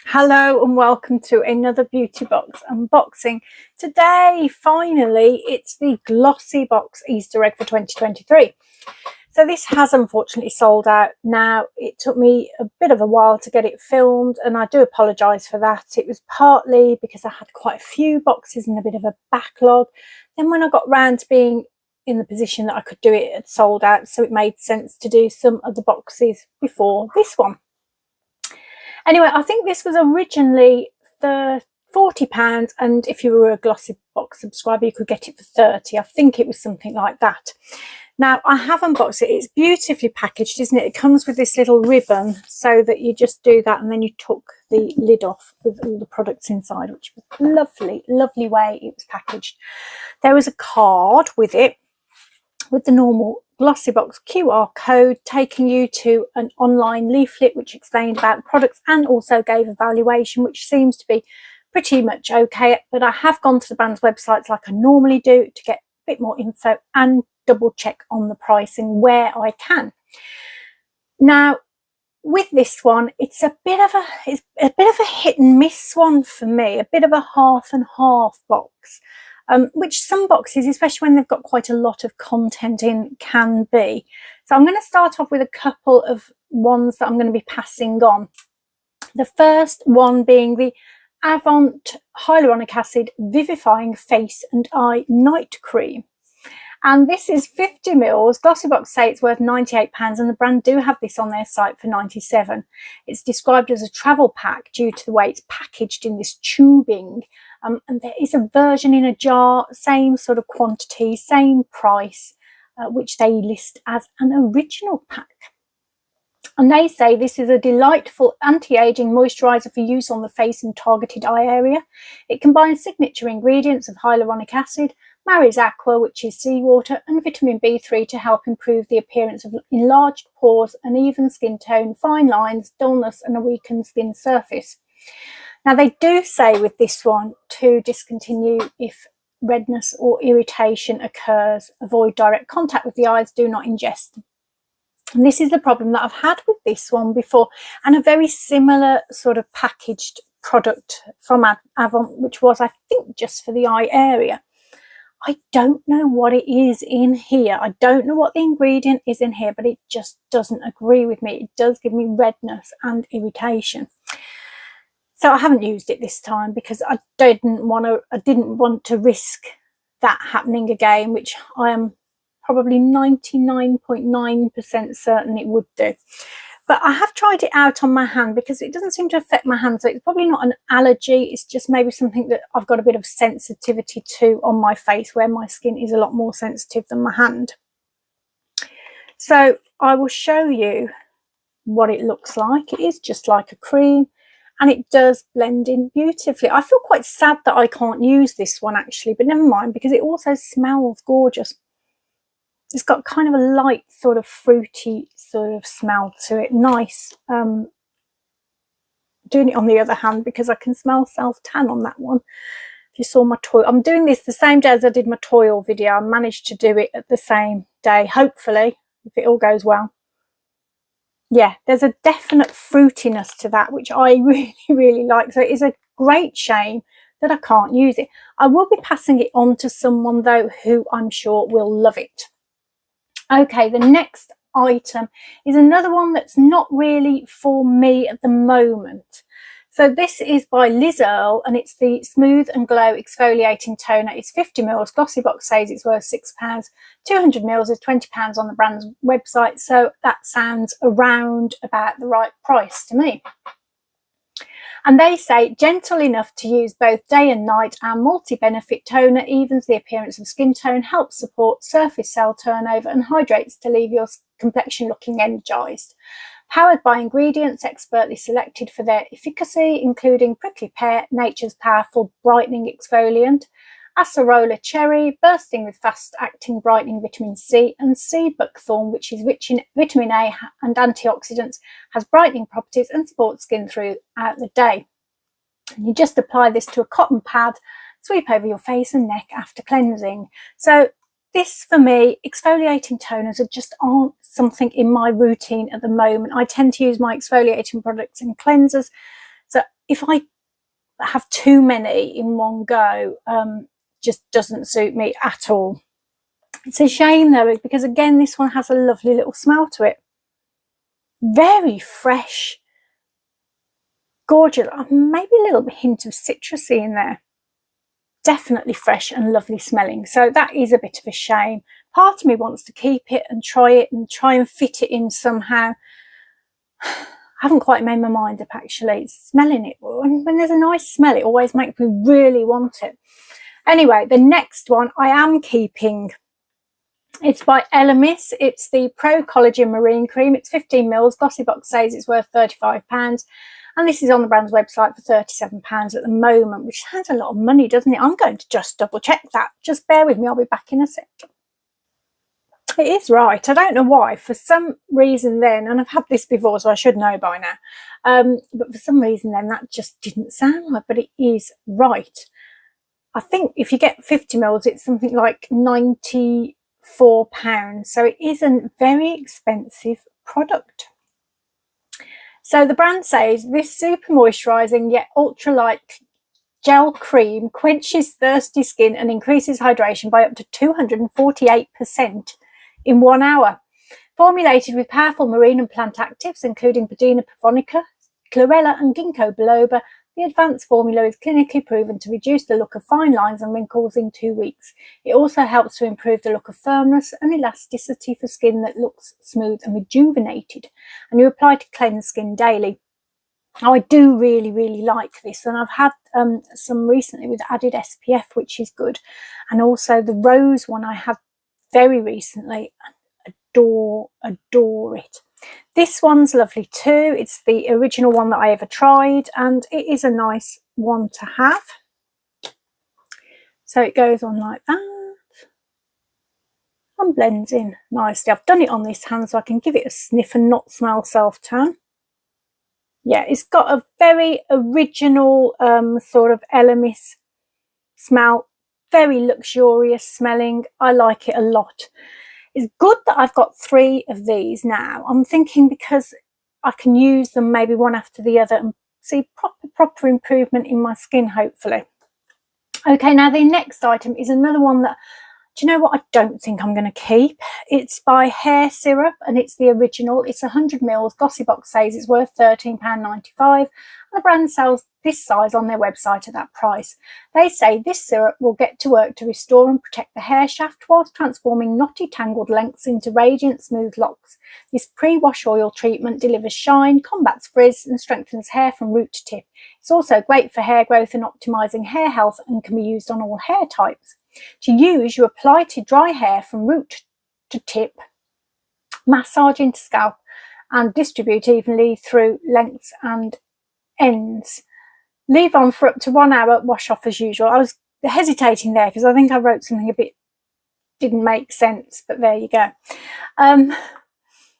Hello and welcome to another beauty box unboxing. Today, finally, it's the Glossybox Easter egg for 2023. So this has unfortunately sold out. Now, it took me a bit of a while to get it filmed, and I do apologise for that. It was partly because I had quite a few boxes and a bit of a backlog. Then when I got round to being in the position that I could do it, it had sold out, so it made sense to do some of the boxes before this one. Anyway, I think this was originally £40, and if you were a Glossybox subscriber, you could get it for 30. I think it was something like that. Now, I have unboxed it. It's beautifully packaged, isn't it? It comes with this little ribbon so that you just do that and then you took the lid off with all the products inside, which was lovely, lovely way it was packaged. There was a card with it, with the normal Glossybox QR code taking you to an online leaflet which explained about the products and also gave a valuation, which seems to be pretty much okay. But I have gone to the brand's websites like I normally do to get a bit more info and double check on the pricing where I can. Now, with this one, it's a bit of a hit and miss one for me, a bit of a half and half box. Which some boxes, especially when they've got quite a lot of content in, can be. So I'm going to start off with a couple of ones that I'm going to be passing on. The first one being the Avant Hyaluronic Acid Vivifying Face and Eye Night Cream. And this is 50 mils. Glossybox say it's worth £98, and the brand do have this on their site for £97. It's described as a travel pack due to the way it's packaged in this tubing. And there is a version in a jar, same sort of quantity, same price, which they list as an original pack. And they say this is a delightful anti-aging moisturiser for use on the face and targeted eye area. It combines signature ingredients of hyaluronic acid, marries aqua, which is seawater, and vitamin B3 to help improve the appearance of enlarged pores, an even skin tone, fine lines, dullness, and a weakened skin surface. Now, they do say with this one to discontinue if redness or irritation occurs, avoid direct contact with the eyes, do not ingest. And this is the problem that I've had with this one before, and a very similar sort of packaged product from Avant, which was, I think, just for the eye area. I don't know what it is in here. I don't know what the ingredient is in here, but it just doesn't agree with me. It does give me redness and irritation. So I haven't used it this time because I didn't want to risk that happening again, which I am probably 99.9% certain it would do. But I have tried it out on my hand because it doesn't seem to affect my hand. So it's probably not an allergy. It's just maybe something that I've got a bit of sensitivity to on my face, where my skin is a lot more sensitive than my hand. So I will show you what it looks like. It is just like a cream, and it does blend in beautifully. I feel quite sad that I can't use this one actually, but never mind, because it also smells gorgeous. It's got kind of a light sort of fruity sort of smell to it. Nice. Doing it on the other hand because I can smell self-tan on that one. If you saw my toil, I'm doing this the same day as I did my toil video. I managed to do it at the same day, hopefully, if it all goes well. Yeah, there's a definite fruitiness to that, which I really, really like. So it is a great shame that I can't use it. I will be passing it on to someone, though, who I'm sure will love it. Okay, the next item is another one that's not really for me at the moment. So this is by Earle, and it's the Smooth and Glow Exfoliating Toner. It's 50 mils. Glossybox says it's worth £6. 200 mils is £20 on the brand's website. So that sounds around about the right price to me. And they say gentle enough to use both day and night, and multi-benefit toner evens the appearance of skin tone, helps support surface cell turnover, and hydrates to leave your complexion looking energized. Powered by ingredients expertly selected for their efficacy, including prickly pear, nature's powerful brightening exfoliant, acerola cherry, bursting with fast-acting brightening vitamin C, and sea buckthorn, which is rich in vitamin A and antioxidants, has brightening properties and supports skin throughout the day. And you just apply this to a cotton pad, sweep over your face and neck after cleansing. So this, for me, exfoliating toners just aren't something in my routine at the moment. I tend to use my exfoliating products and cleansers. So if I have too many in one go, just doesn't suit me at all. It's a shame though, because again, this one has a lovely little smell to it. Very fresh, gorgeous, maybe a little hint of citrusy in there. Definitely fresh and lovely smelling. So that is a bit of a shame. Part of me wants to keep it and try and fit it in somehow. I haven't quite made my mind up actually. It's smelling it. When there's a nice smell, it always makes me really want it. Anyway, the next one I am keeping. It's by Elemis. It's the Pro Collagen Marine Cream. It's 15 mils. Glossybox says it's worth £35. And this is on the brand's website for £37 at the moment, which sounds a lot of money, doesn't it? I'm going to just double check that. Just bear with me. I'll be back in a sec. It is right. I don't know why. For some reason then, and I've had this before, so I should know by now. But for some reason then, that just didn't sound right. But it is right. I think if you get 50 mils, it's something like £94. So it is a very expensive product. So the brand says this super moisturising yet ultralight gel cream quenches thirsty skin and increases hydration by up to 248% in 1 hour. Formulated with powerful marine and plant actives, including Padina pavonica, chlorella and ginkgo biloba, the advanced formula is clinically proven to reduce the look of fine lines and wrinkles in 2 weeks. It also helps to improve the look of firmness and elasticity for skin that looks smooth and rejuvenated. And you apply to cleanse skin daily. Now, I do really, really like this, and I've had some recently with added SPF, which is good. And also the rose one I had very recently. Adore it. This one's lovely too. It's the original one that I ever tried, and it is a nice one to have. So it goes on like that and blends in nicely. I've done it on this hand so I can give it a sniff and not smell self-tan. Yeah, it's got a very original sort of Elemis smell, very luxurious smelling. I like it a lot. It's good that I've got 3 of these now. I'm thinking because I can use them maybe one after the other and see proper improvement in my skin, hopefully. Okay, now the next item is another one that, do you know what, I don't think I'm going to keep. It's by Hair Syrup, and it's the original. It's 100 mils. Glossybox says it's worth £13.95, and the brand sells this size on their website at that price. They say this syrup will get to work to restore and protect the hair shaft whilst transforming knotty, tangled lengths into radiant, smooth locks. This pre-wash oil treatment delivers shine, combats frizz, and strengthens hair from root to tip. It's also great for hair growth and optimising hair health, and can be used on all hair types. To use, you apply to dry hair from root to tip, massage into scalp, and distribute evenly through lengths and ends. Leave on for up to 1 hour, wash off as usual. I was hesitating there because I think I wrote something a bit didn't make sense, but there you go.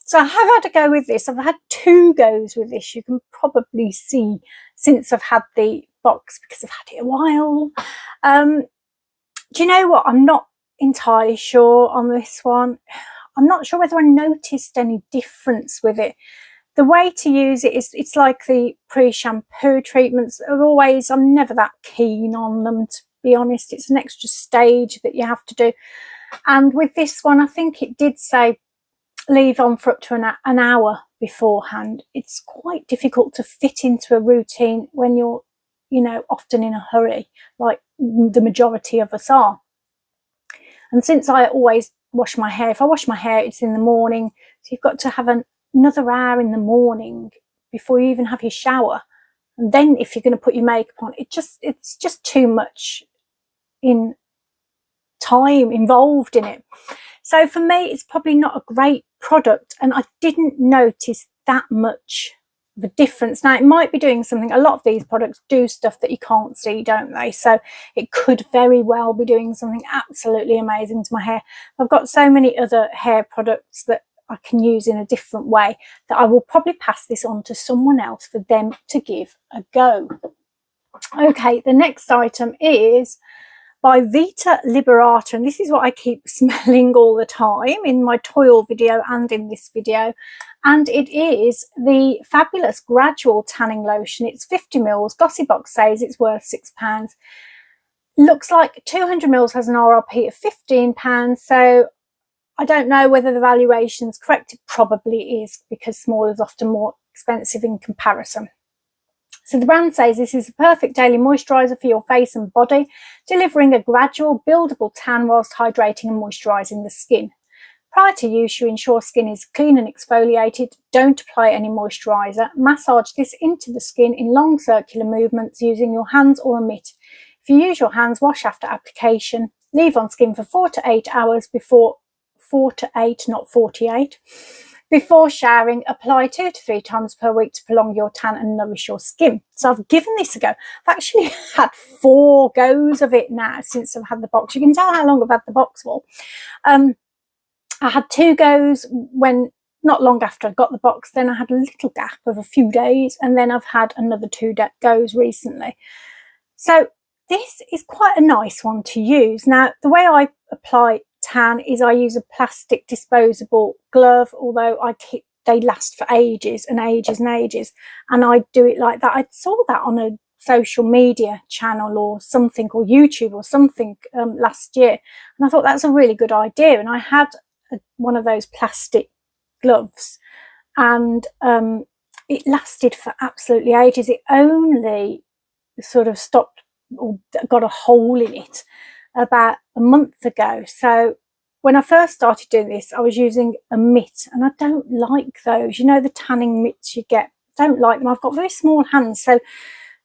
So I have had a go with this. I've had 2 goes with this. You can probably see since I've had the box, because I've had it a while. Do you know what? I'm not entirely sure on this one. I'm not sure whether I noticed any difference with it. The way to use it is, it's like the pre-shampoo treatments are always, I'm never that keen on them, to be honest. It's an extra stage that you have to do. And with this one, I think it did say leave on for up to an hour beforehand. It's quite difficult to fit into a routine when you're, you know, often in a hurry, like the majority of us are. And since I always wash my hair, if I wash my hair, it's in the morning. So you've got to have another hour in the morning before you even have your shower. And then if you're going to put your makeup on, it's just too much in time involved in it. So for me, it's probably not a great product, and I didn't notice that much of a difference. Now, it might be doing something. A lot of these products do stuff that you can't see, don't they? So it could very well be doing something absolutely amazing to my hair. I've got so many other hair products that I can use in a different way that I will probably pass this on to someone else for them to give a go. Okay, the next item is by Vita Liberata, and this is what I keep smelling all the time in my toil video and in this video, and it is the fabulous gradual tanning lotion. It's 50 mils. Glossybox says it's worth £6. Looks like 200 mils has an RRP of £15, so I don't know whether the valuation's correct. It probably is, because small is often more expensive in comparison. So the brand says this is a perfect daily moisturiser for your face and body, delivering a gradual, buildable tan whilst hydrating and moisturising the skin. Prior to use, you ensure skin is clean and exfoliated. Don't apply any moisturiser. Massage this into the skin in long circular movements using your hands or a mitt. If you use your hands, wash after application. Leave on skin for 4 to 8 hours before 4 to 8, not 48. Before showering, apply 2 to 3 times per week to prolong your tan and nourish your skin. So I've given this a go. I've actually had 4 goes of it now since I've had the box. You can tell how long I've had the box for. I had 2 goes when not long after I got the box. Then I had a little gap of a few days, and then I've had another 2 goes recently. So this is quite a nice one to use. Now, the way I apply tan is I use a plastic disposable glove, although they last for ages and ages and ages, and I do it like that. I saw that on a social media channel or something, or YouTube or something, last year, and I thought that's a really good idea. And I had one of those plastic gloves, and it lasted for absolutely ages. It only sort of stopped or got a hole in it about a month ago. So when I first started doing this, I was using a mitt, and I don't like those, you know, the tanning mitts you get. Don't like them. I've got very small hands, so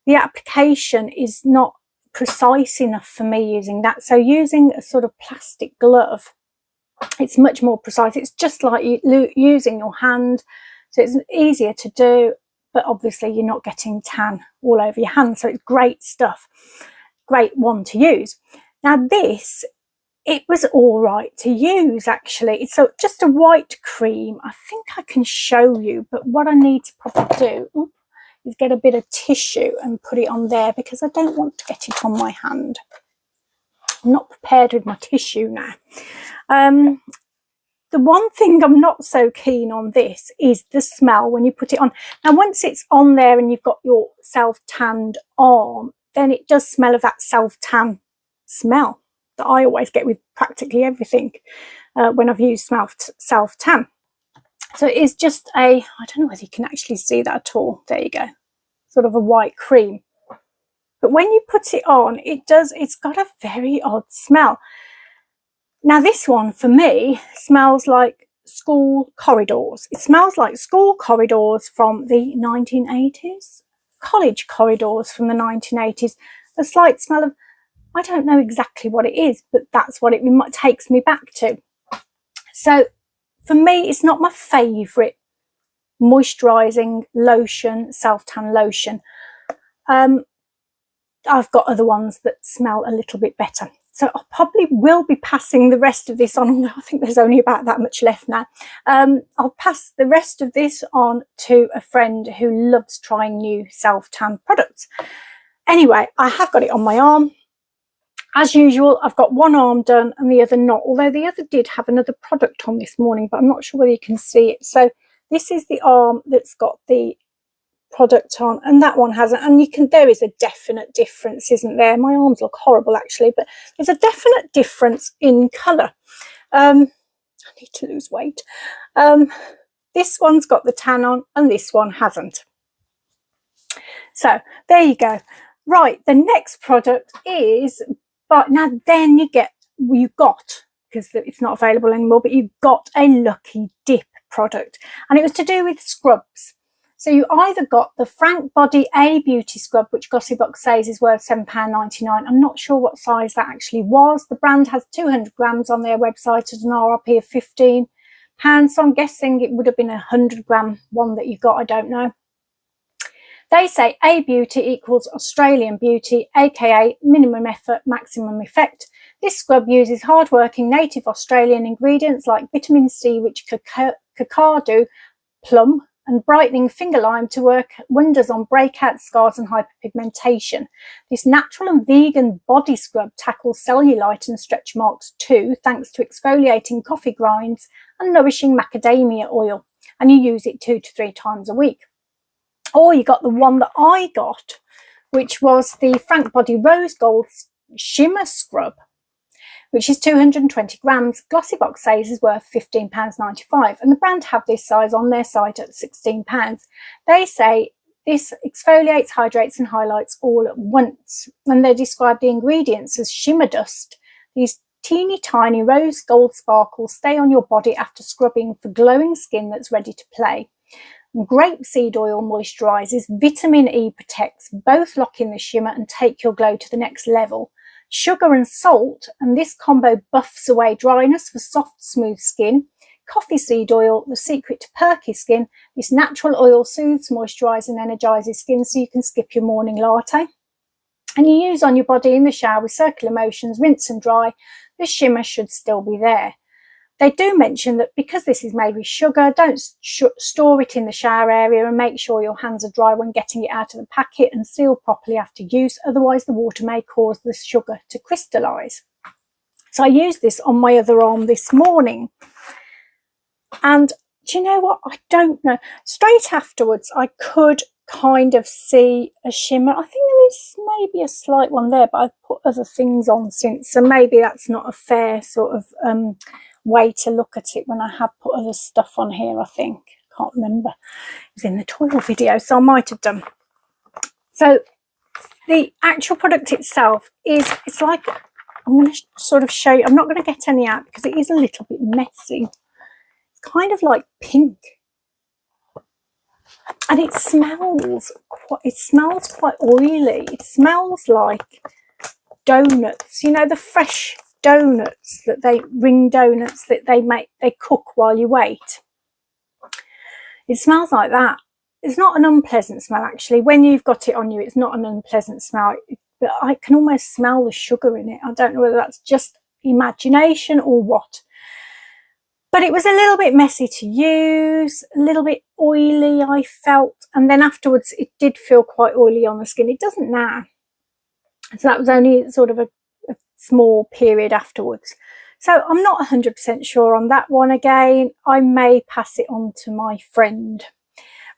the application is not precise enough for me using that. So using a sort of plastic glove, it's much more precise. It's just like using your hand, so it's easier to do, but obviously you're not getting tan all over your hand. So it's great stuff, great one to use. Now this, it was all right to use actually. It's just a white cream. I think I can show you, but what I need to probably do is get a bit of tissue and put it on there, because I don't want to get it on my hand. I'm not prepared with my tissue now. The one thing I'm not so keen on this is the smell when you put it on. Now, once it's on there and you've got your self-tanned arm, then it does smell of that self-tan smell that I always get with practically everything when I've used self-tan. So it is just I don't know whether you can actually see that at all. There you go. Sort of a white cream. But when you put it on, it's got a very odd smell. Now this one for me smells like school corridors. It smells like school corridors from the 1980s, college corridors from the 1980s. A slight smell of, I don't know exactly what it is, but that's what it takes me back to. So for me, it's not my favourite moisturising lotion, self-tan lotion. I've got other ones that smell a little bit better. So I probably will be passing the rest of this on, although I think there's only about that much left now. I'll pass the rest of this on to a friend who loves trying new self-tan products. Anyway, I have got it on my arm. As usual, I've got one arm done and the other not, although the other did have another product on this morning, but I'm not sure whether you can see it. So this is the arm that's got the product on, and that one hasn't, and there is a definite difference, isn't there? My arms look horrible actually, but there's a definite difference in colour. I need to lose weight. This one's got the tan on and this one hasn't. So there you go. Right, the next product is, but now then you got, because it's not available anymore, but you got a Lucky Dip product, and it was to do with scrubs. So you either got the Frank Body A Beauty Scrub, which Glossybox says is worth £7.99. I'm not sure what size that actually was. The brand has 200 grams on their website at an RRP of £15. So I'm guessing it would have been a 100-gram one that you got. I don't know. They say A Beauty equals Australian Beauty, aka minimum effort, maximum effect. This scrub uses hard-working native Australian ingredients like vitamin C, which cacao, plum, and brightening finger lime to work wonders on breakout scars and hyperpigmentation. This natural and vegan body scrub tackles cellulite and stretch marks too, thanks to exfoliating coffee grinds and nourishing macadamia oil. and you use it 2 to 3 times a week. Or you got the one that I got, which was the Frank Body Rose Gold Shimmer Scrub, which is 220 grams. Glossybox says is worth £15.95, and the brand have this size on their site at £16. They say this exfoliates, hydrates and highlights all at once, and they describe the ingredients as shimmer dust. These teeny tiny rose gold sparkles stay on your body after scrubbing for glowing skin that's ready to play. Grapeseed oil moisturizes, vitamin E protects, both lock in the shimmer and take your glow to the next level. Sugar and salt, and this combo buffs away dryness for soft, smooth skin. Coffee seed oil, the secret to perky skin. This natural oil soothes, moisturizes and energizes skin so you can skip your morning latte. And you use on your body in the shower with circular motions, rinse and dry. The shimmer should still be there. They do mention that because this is made with sugar, don't store it in the shower area, and make sure your hands are dry when getting it out of the packet and seal properly after use. Otherwise, the water may cause the sugar to crystallize. So I used this on my other arm this morning. And do you know what? I don't know. Straight afterwards, I could kind of see a shimmer. I think there is maybe a slight one there, but I've put other things on since. So maybe that's not a fair sort of way to look at it when I have put other stuff on here, I think. Can't remember. It was in the toil video, so I might have done. So the actual product itself is, it's like, I'm going to sort of show you. I'm not going to get any out because it is a little bit messy. It's kind of like pink. And it smells quite oily. It smells like donuts, you know, the fresh donuts that ring donuts that they cook while you wait. It smells like that. It's not an unpleasant smell, actually. When you've got it on you, it's not an unpleasant smell, but I can almost smell the sugar in it. I don't know whether that's just imagination or what. But it was a little bit messy to use, a little bit oily, I felt. And then afterwards, it did feel quite oily on the skin. It doesn't now. So that was only sort of a small period afterwards. So I'm not 100% sure on that one again. I may pass it on to my friend.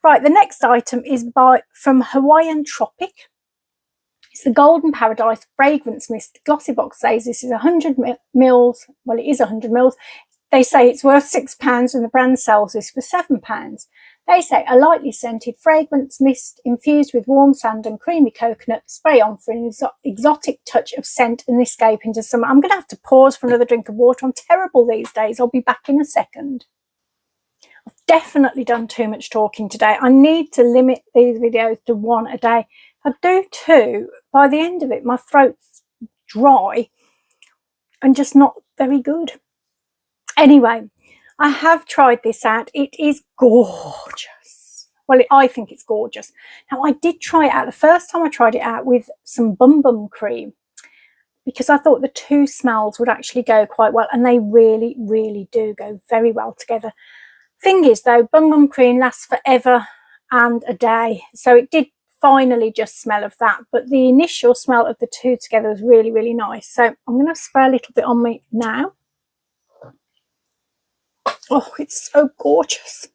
Right, the next item is from Hawaiian Tropic. It's the Golden Paradise Fragrance Mist. Glossybox says this is 100 mils. Well, it is 100 mils. They say it's worth £6 and the brand sells this for £7. They say a lightly scented fragrance mist infused with warm sand and creamy coconut, spray on for an exotic touch of scent and escape into summer. I'm going to have to pause for another drink of water. I'm terrible these days. I'll be back in a second. I've definitely done too much talking today. I need to limit these videos to one a day. If I do two, by the end of it, my throat's dry and just not very good. Anyway, I have tried this out. It is gorgeous. Well, I think it's gorgeous. Now, I did try it out. The first time I tried it out with some Bum Bum cream, because I thought the two smells would actually go quite well, and they really, really do go very well together. Thing is, though, Bum Bum cream lasts forever and a day, so it did finally just smell of that, but the initial smell of the two together was really, really nice. So I'm going to spray a little bit on me now. Oh, it's so gorgeous.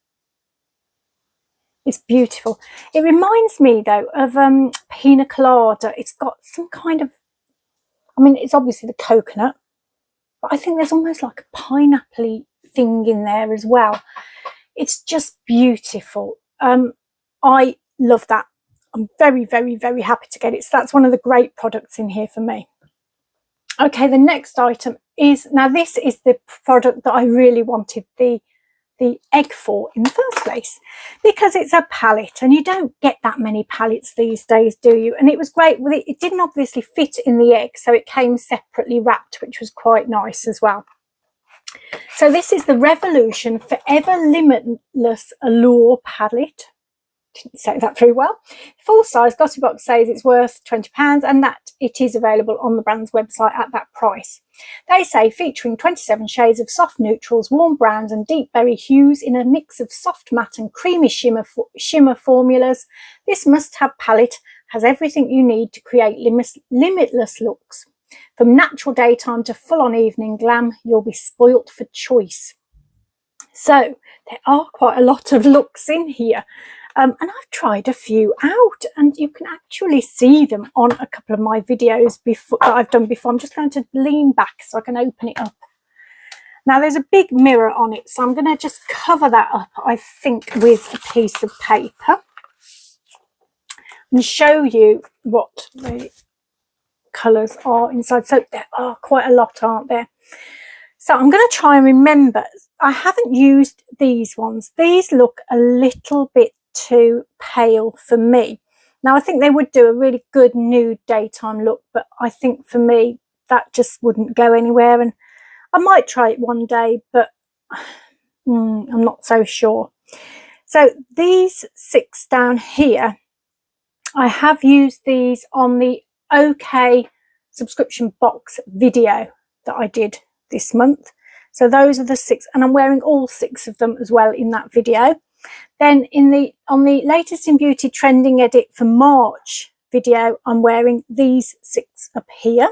It's beautiful. It reminds me, though, of Pina Colada. It's got some kind of, I mean, it's obviously the coconut, but I think there's almost like a pineapple-y thing in there as well. It's just beautiful. I love that. I'm very, very, very happy to get it. So that's one of the great products in here for me. Okay, the next item is, now this is the product that I really wanted the egg for in the first place, because it's a palette and you don't get that many palettes these days, do you? And it was great with it. It didn't obviously fit in the egg, so it came separately wrapped, which was quite nice as well. So this is the Revolution Forever Limitless Allure palette. Didn't say that very well. Full size, Glossybox says it's worth £20 and that it is available on the brand's website at that price. They say featuring 27 shades of soft neutrals, warm browns and deep berry hues in a mix of soft matte and creamy shimmer formulas. This must-have palette has everything you need to create limitless looks. From natural daytime to full-on evening glam, you'll be spoilt for choice. So there are quite a lot of looks in here. And I've tried a few out, and you can actually see them on a couple of my videos before that I've done before. I'm just going to lean back so I can open it up. Now there's a big mirror on it, so I'm going to just cover that up, I think, with a piece of paper and show you what the colours are inside. So there are quite a lot, aren't there? So I'm going to try and remember. I haven't used these ones. These look a little bit too pale for me. Now I think they would do a really good nude daytime look, but I think for me that just wouldn't go anywhere, and I might try it one day, but I'm not so sure. So these 6 down here, I have used these on the OK subscription box video that I did this month. So those are the 6, and I'm wearing all 6 of them as well in that video. Then on the latest in beauty trending edit for March video, I'm wearing these 6 up here,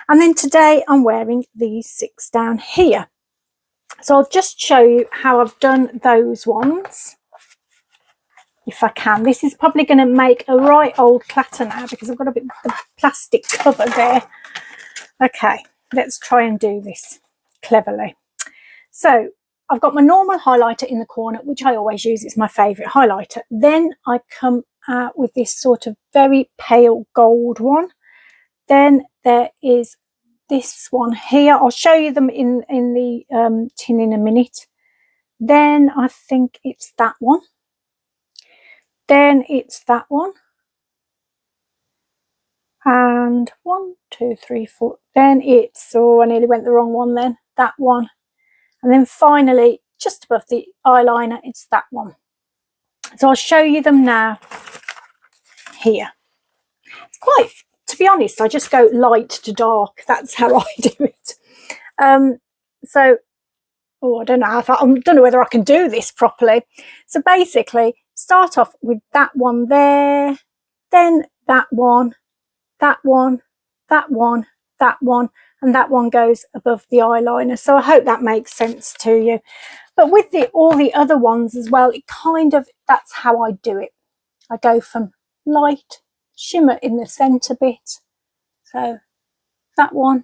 and then today I'm wearing these 6 down here. So I'll just show you how I've done those ones if I can. This is probably going to make a right old clatter now because I've got a bit of plastic cover there. Okay, let's try and do this cleverly. So I've got my normal highlighter in the corner, which I always use. It's my favourite highlighter. Then I come out with this sort of very pale gold one. Then there is this one here. I'll show you them in the tin in a minute. Then I think it's that one. Then it's that one. And 1, 2, 3, 4. Then it's, oh, I nearly went the wrong one then. That one. And then finally, just above the eyeliner, it's that one. So I'll show you them now here. It's quite, to be honest, I just go light to dark. That's how I do it. So, oh, I don't know if I don't know whether I can do this properly. So basically, start off with that one there, then that one, that one, that one, that one, and that one goes above the eyeliner. So I hope that makes sense to you. But with all the other ones as well, it kind of, that's how I do it. I go from light, shimmer in the centre bit. So that one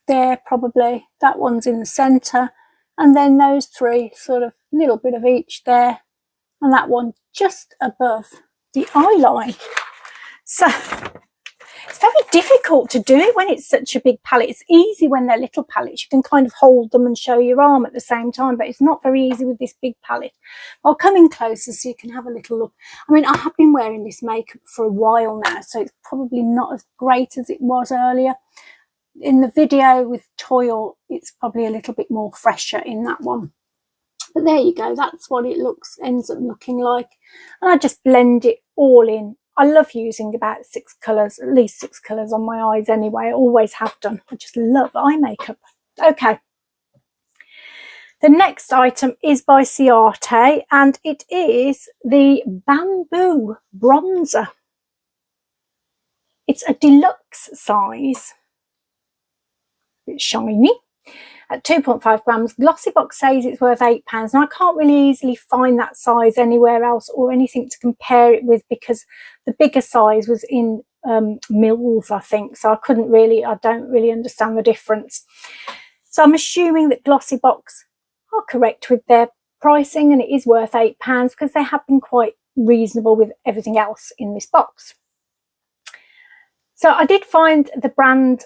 there, probably that one's in the centre, and then those 3 sort of little bit of each there, and that one just above the eyeline. So it's very difficult to do it when it's such a big palette. It's easy when they're little palettes. You can kind of hold them and show your arm at the same time, but it's not very easy with this big palette. I'll come in closer so you can have a little look. I mean, I have been wearing this makeup for a while now, so it's probably not as great as it was earlier. In the video with Toil, it's probably a little bit more fresher in that one. But there you go, that's what it ends up looking like. And I just blend it all in. I love using about 6 colours, at least 6 colours on my eyes anyway. I always have done. I just love eye makeup. Okay. The next item is by Ciarte, and it is the Bamboo Bronzer. It's a deluxe size. It's shiny. At 2.5 grams, Glossybox says it's worth £8, and I can't really easily find that size anywhere else or anything to compare it with, because the bigger size was in mils, I think, so I don't really understand the difference. So I'm assuming that Glossybox are correct with their pricing, and it is worth £8 because they have been quite reasonable with everything else in this box. So I did find the brand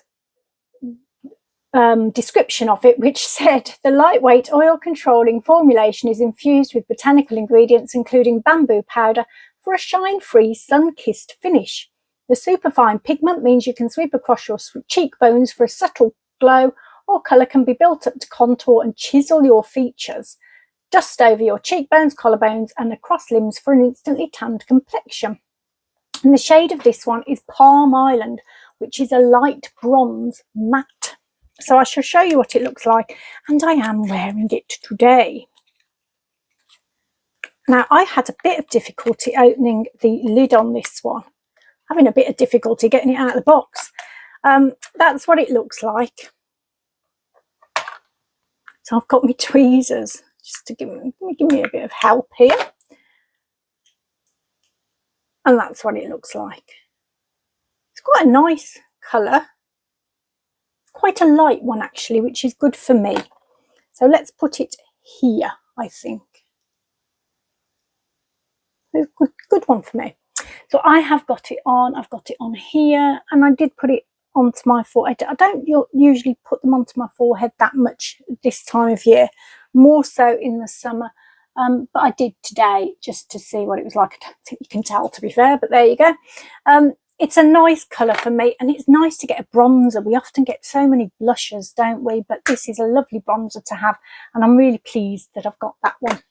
description of it, which said the lightweight oil controlling formulation is infused with botanical ingredients including bamboo powder for a shine-free sun-kissed finish. The superfine pigment means you can sweep across your cheekbones for a subtle glow, or colour can be built up to contour and chisel your features. Dust over your cheekbones, collarbones and across limbs for an instantly tanned complexion. And the shade of this one is Palm Island, which is a light bronze matte. So I shall show you what it looks like, and I am wearing it today. Now, I had a bit of difficulty opening the lid on this one, having a bit of difficulty getting it out of the box. That's what it looks like. So I've got my tweezers just to give me a bit of help here. And that's what it looks like. It's quite a nice colour. Quite a light one actually, which is good for me. So let's put it here, I think. It's a good one for me. So I have got it on. I've got it on here, and I did put it onto my forehead. I don't usually put them onto my forehead that much this time of year, more so in the summer. But I did today just to see what it was like. I don't think you can tell, to be fair, but there you go. It's a nice colour for me, and it's nice to get a bronzer. We often get so many blushes, don't we? But this is a lovely bronzer to have, and I'm really pleased that I've got that one.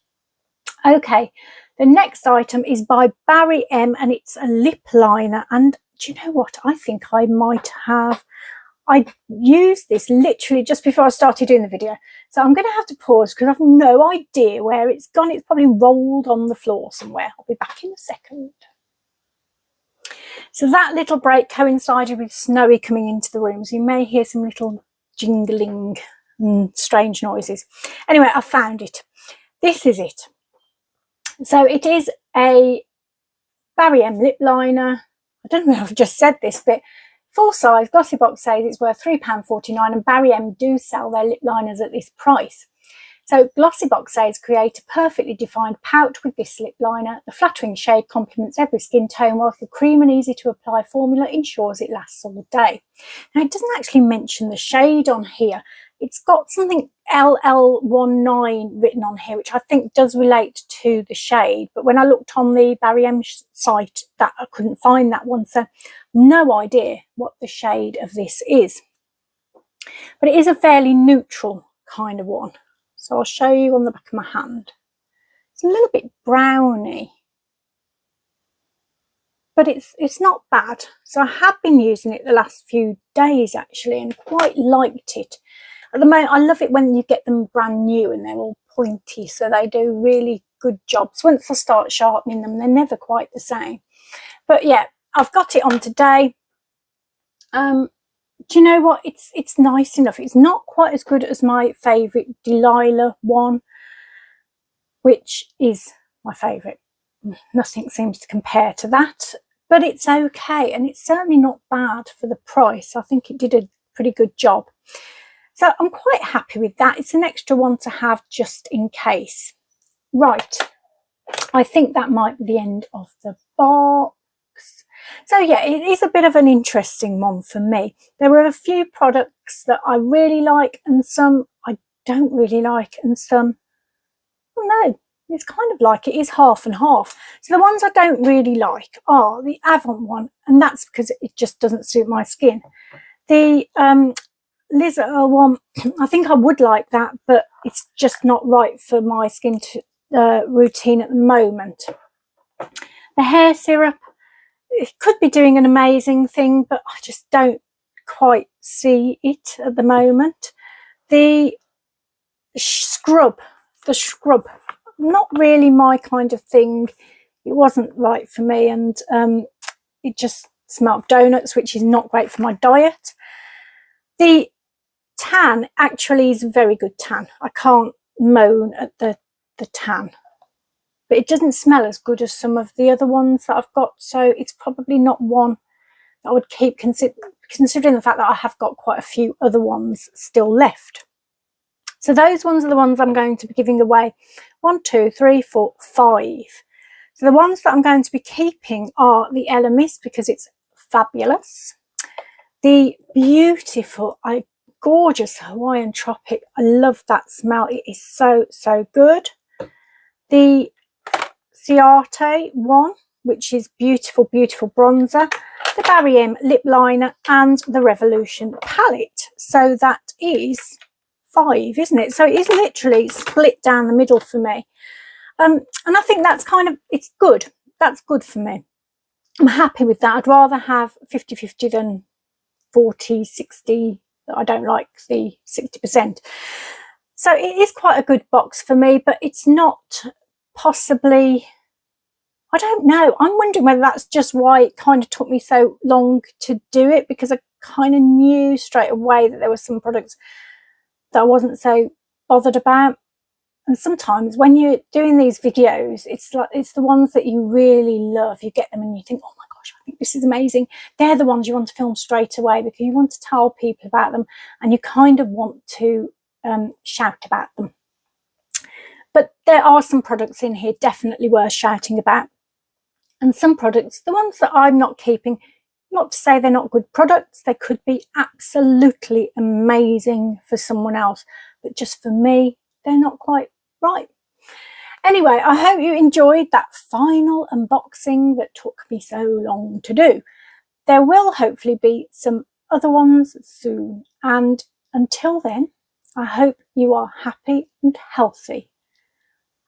Okay, the next item is by Barium, and it's a lip liner. And do you know what? I think I might have... I used this literally just before I started doing the video. So I'm going to have to pause because I've no idea where it's gone. It's probably rolled on the floor somewhere. I'll be back in a second. So that little break coincided with Snowy coming into the room. So you may hear some little jingling and strange noises. Anyway, I found it. This is it. So it is a Barium lip liner. I don't know if I've just said this, but full size. Glossybox says it's worth £3.49, and Barium do sell their lip liners at this price. So Glossybox says create a perfectly defined pout with this lip liner. The flattering shade complements every skin tone, whilst the cream and easy to apply formula ensures it lasts all day. Now it doesn't actually mention the shade on here. It's got something LL19 written on here, which I think does relate to the shade. But when I looked on the Barium site, that I couldn't find that one. So no idea what the shade of this is. But it is a fairly neutral kind of one. So I'll show you on the back of my hand. It's a little bit browny, but it's not bad. So I have been using it the last few days actually, and quite liked it. At the moment, I love it when you get them brand new and they're all pointy, so they do really good jobs. Once I start sharpening them, they're never quite the same. But yeah, I've got it on today. Do you know what? It's nice enough. It's not quite as good as my favourite Delilah one, which is my favourite. Nothing seems to compare to that, but it's okay, and it's certainly not bad for the price. I think it did a pretty good job. So I'm quite happy with that. It's an extra one to have just in case. Right, I think that might be the end of the box. So yeah, it is a bit of an interesting one for me. There are a few products that I really like and some I don't really like, and some, well, no, it's kind of like it is half and half. So the ones I don't really like are the Avant one, and that's because it just doesn't suit my skin. The Earle one, I think I would like that, but it's just not right for my skin routine at the moment. The hair syrup, it could be doing an amazing thing, but I just don't quite see it at the moment. The scrub, not really my kind of thing. It wasn't right for me, and it just smelled of donuts, which is not great for my diet. The tan actually is a very good tan. I can't moan at the tan, but it doesn't smell as good as some of the other ones that I've got, so it's probably not one that I would keep, considering the fact that I have got quite a few other ones still left. So those ones are the ones I'm going to be giving away. 1, 2, 3, 4, 5. So the ones that I'm going to be keeping are the Elemis, because it's fabulous. The beautiful, gorgeous Hawaiian Tropic. I love that smell. It is so, so good. The Ciarte one, which is beautiful, beautiful bronzer. The Barium Lip Liner, and the Revolution palette. So that is 5, isn't it? So it is literally split down the middle for me. And I think that's kind of, it's good. That's good for me. I'm happy with that. I'd rather have 50-50 than 40-60. I don't like the 60%. So it is quite a good box for me, but it's not possibly, I don't know. I'm wondering whether that's just why it kind of took me so long to do it, because I kind of knew straight away that there were some products that I wasn't so bothered about. And sometimes when you're doing these videos, it's like, it's the ones that you really love. You get them and you think, oh my gosh, I think this is amazing. They're the ones you want to film straight away because you want to tell people about them and you kind of want to shout about them. But there are some products in here definitely worth shouting about. And some products, the ones that I'm not keeping, not to say they're not good products, they could be absolutely amazing for someone else, but just for me, they're not quite right. Anyway, I hope you enjoyed that final unboxing that took me so long to do. There will hopefully be some other ones soon, and until then, I hope you are happy and healthy.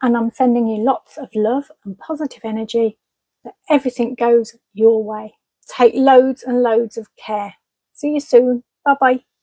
And I'm sending you lots of love and positive energy, that everything goes your way. Take loads and loads of care. See you soon. Bye bye.